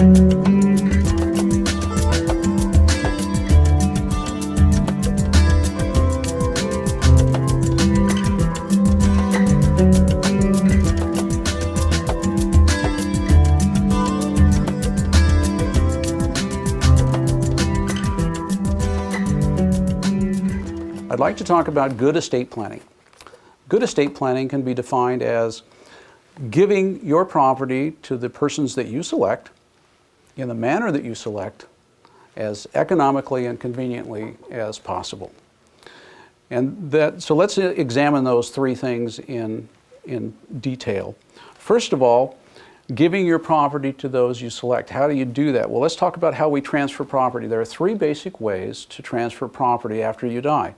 I'd like to talk about good estate planning. Good estate planning can be defined as giving your property to the persons that you select in the manner that you select as economically and conveniently as possible. So let's examine those three things in detail. First of all, giving your property to those you select. How do you do that? Well, let's talk about how we transfer property. There are three basic ways to transfer property after you die.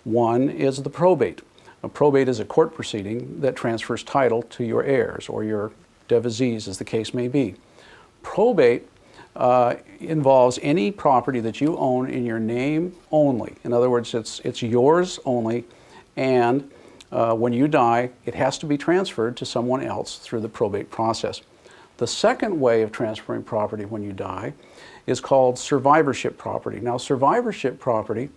One is the probate. A probate is a court proceeding that transfers title to your heirs or your devisees, as the case may be. Probate involves any property that you own in your name only. In other words, it's yours only, and when you die, it has to be transferred to someone else through the probate process. The second way of transferring property when you die is called survivorship property. Now, survivorship property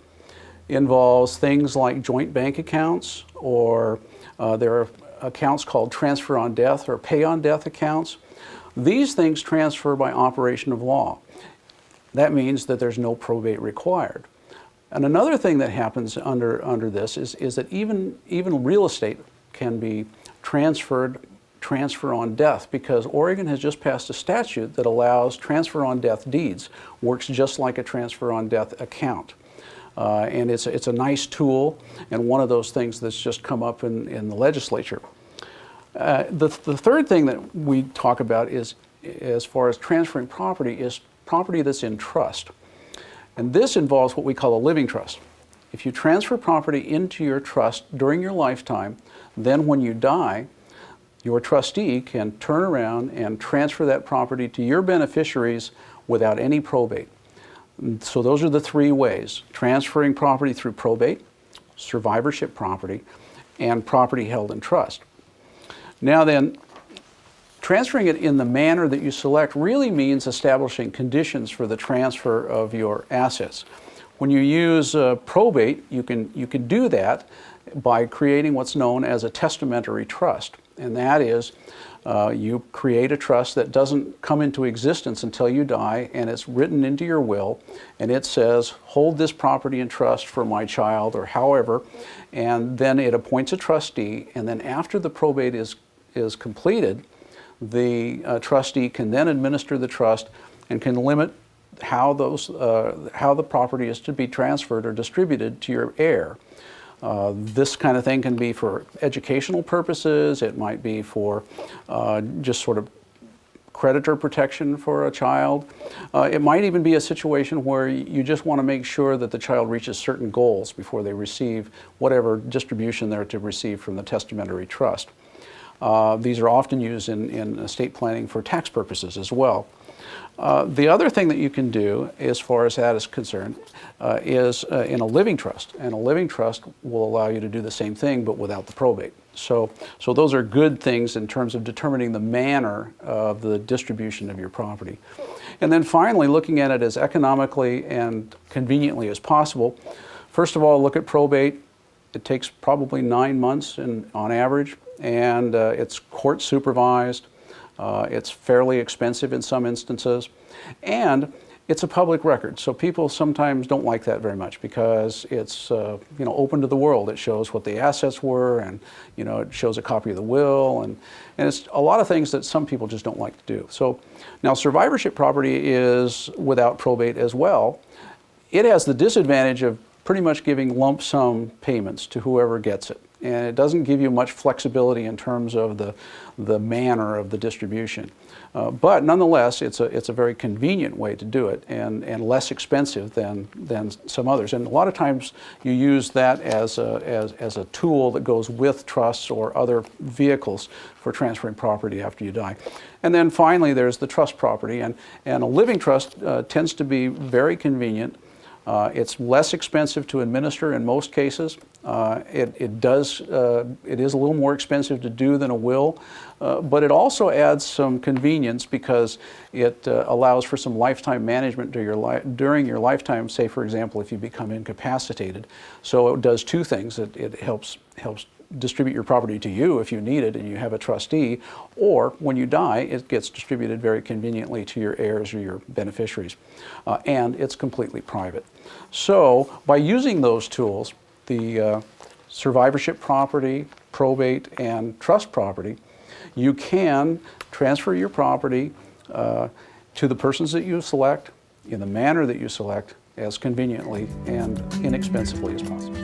involves things like joint bank accounts, or there are accounts called transfer on death or pay on death accounts. These things transfer by operation of law. That means that there's no probate required. And another thing that happens under this is that even real estate can be transfer on death, because Oregon has just passed a statute that allows transfer on death deeds. Works just like a transfer on death account. And it's a nice tool, and one of those things that's just come up in the legislature. The third thing that we talk about is, as far as transferring property, is property that's in trust. And this involves what we call a living trust. If you transfer property into your trust during your lifetime, then when you die, your trustee can turn around and transfer that property to your beneficiaries without any probate. So those are the three ways: transferring property through probate, survivorship property, and property held in trust. Now then, transferring it in the manner that you select really means establishing conditions for the transfer of your assets. When you use probate, you can do that by creating what's known as a testamentary trust. And that is, you create a trust that doesn't come into existence until you die, and it's written into your will, and it says, hold this property in trust for my child, or however, and then it appoints a trustee, and then after the probate is completed, the trustee can then administer the trust and can limit how the property is to be transferred or distributed to your heir. This kind of thing can be for educational purposes. It might be for just sort of creditor protection for a child. It might even be a situation where you just want to make sure that the child reaches certain goals before they receive whatever distribution they're to receive from the testamentary trust. These are often used in estate planning for tax purposes as well. The other thing that you can do, as far as that is concerned, is in a living trust. And a living trust will allow you to do the same thing, but without the probate. So those are good things in terms of determining the manner of the distribution of your property. And then finally, looking at it as economically and conveniently as possible. First of all, look at probate. It takes probably 9 months on average, and it's court supervised. It's fairly expensive in some instances, and it's a public record. So people sometimes don't like that very much because it's open to the world. It shows what the assets were, and it shows a copy of the will, and it's a lot of things that some people just don't like to do. So now survivorship property is without probate as well. It has the disadvantage of pretty much giving lump sum payments to whoever gets it. And it doesn't give you much flexibility in terms of the manner of the distribution. But nonetheless, it's a very convenient way to do it, and less expensive than some others. And a lot of times you use that as a tool that goes with trusts or other vehicles for transferring property after you die. And then finally, there's the trust property. And a living trust tends to be very convenient. It's less expensive to administer in most cases. It is a little more expensive to do than a will, but it also adds some convenience because it allows for some lifetime management during your lifetime, say for example if you become incapacitated. So it does two things. It helps distribute your property to you if you need it and you have a trustee, or when you die it gets distributed very conveniently to your heirs or your beneficiaries, and it's completely private. So by using those tools, the survivorship property, probate, and trust property, you can transfer your property to the persons that you select in the manner that you select as conveniently and inexpensively as possible.